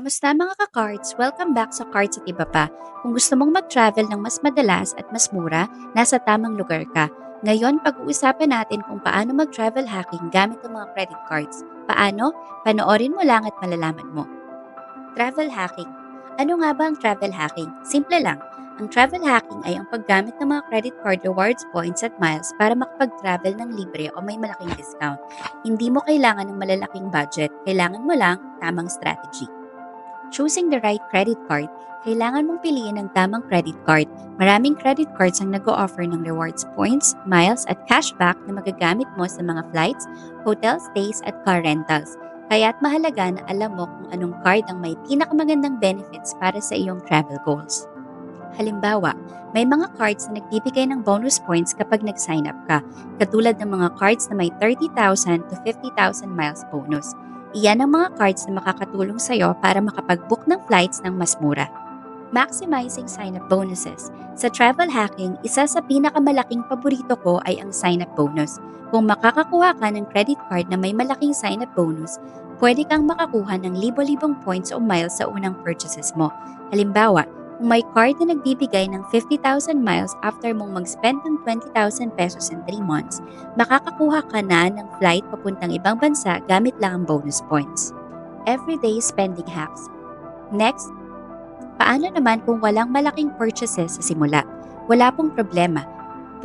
Kamusta mga ka-cards? Welcome back sa Cards at Iba Pa. Kung gusto mong mag-travel ng mas madalas at mas mura, nasa tamang lugar ka. Ngayon, pag-uusapan natin kung paano mag-travel hacking gamit ang mga credit cards. Paano? Panoorin mo lang at malalaman mo. Travel hacking. Ano nga ba ang travel hacking? Simple lang. Ang travel hacking ay ang paggamit ng mga credit card rewards, points at miles para makapag-travel ng libre o may malaking discount. Hindi mo kailangan ng malalaking budget. Kailangan mo lang tamang strategy. Choosing the right credit card, kailangan mong piliin ang tamang credit card. Maraming credit cards ang nag-o-offer ng rewards points, miles at cashback na magagamit mo sa mga flights, hotel stays at car rentals. Kaya't mahalaga na alam mo kung anong card ang may pinakamagandang benefits para sa iyong travel goals. Halimbawa, may mga cards na nagbibigay ng bonus points kapag nag-sign up ka, katulad ng mga cards na may 30,000 to 50,000 miles bonus. Iyan ang mga cards na makakatulong sa iyo para makapag-book ng flights ng mas mura. Maximizing sign-up bonuses. Sa travel hacking, isa sa pinakamalaking paborito ko ay ang sign-up bonus. Kung makakakuha ka ng credit card na may malaking sign-up bonus, pwede kang makakuha ng libo-libong points o miles sa unang purchases mo. Halimbawa, kung may card na nagbibigay ng 50,000 miles after mong mag-spend ng 20,000 pesos in 3 months, makakakuha ka na ng flight papuntang ibang bansa gamit lang ang bonus points. Everyday spending hacks. Next, paano naman kung walang malaking purchases sa simula? Wala pong problema.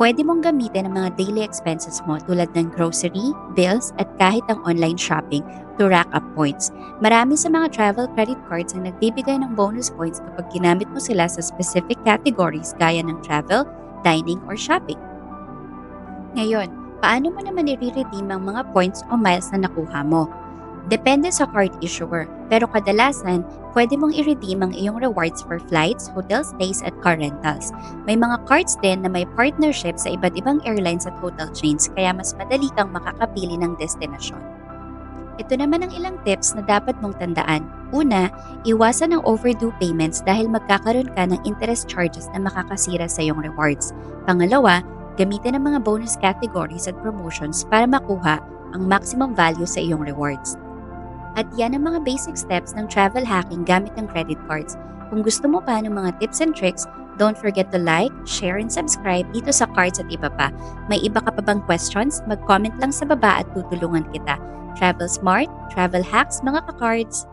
Pwede mong gamitin ang mga daily expenses mo tulad ng grocery, bills, at kahit ang online shopping to rack up points. Marami sa mga travel credit cards ang nagbibigay ng bonus points kapag ginamit mo sila sa specific categories gaya ng travel, dining, or shopping. Ngayon, paano mo naman i-redeem ang mga points o miles na nakuha mo? Depende sa card issuer, pero kadalasan, pwede mong i-redeem ang iyong rewards for flights, hotel stays, at car rentals. May mga cards din na may partnership sa iba't ibang airlines at hotel chains, kaya mas madali kang makakapili ng destinasyon. Ito naman ang ilang tips na dapat mong tandaan. Una, iwasan ang overdue payments dahil magkakaroon ka ng interest charges na makakasira sa iyong rewards. Pangalawa, gamitin ang mga bonus categories at promotions para makuha ang maximum value sa iyong rewards. At yan ang mga basic steps ng travel hacking gamit ng credit cards. Kung gusto mo pa ng mga tips and tricks, don't forget to like, share, and subscribe dito sa Cards at Iba Pa. May iba ka pa bang questions? Mag-comment lang sa baba at tutulungan kita. Travel smart, travel hacks, mga ka-cards!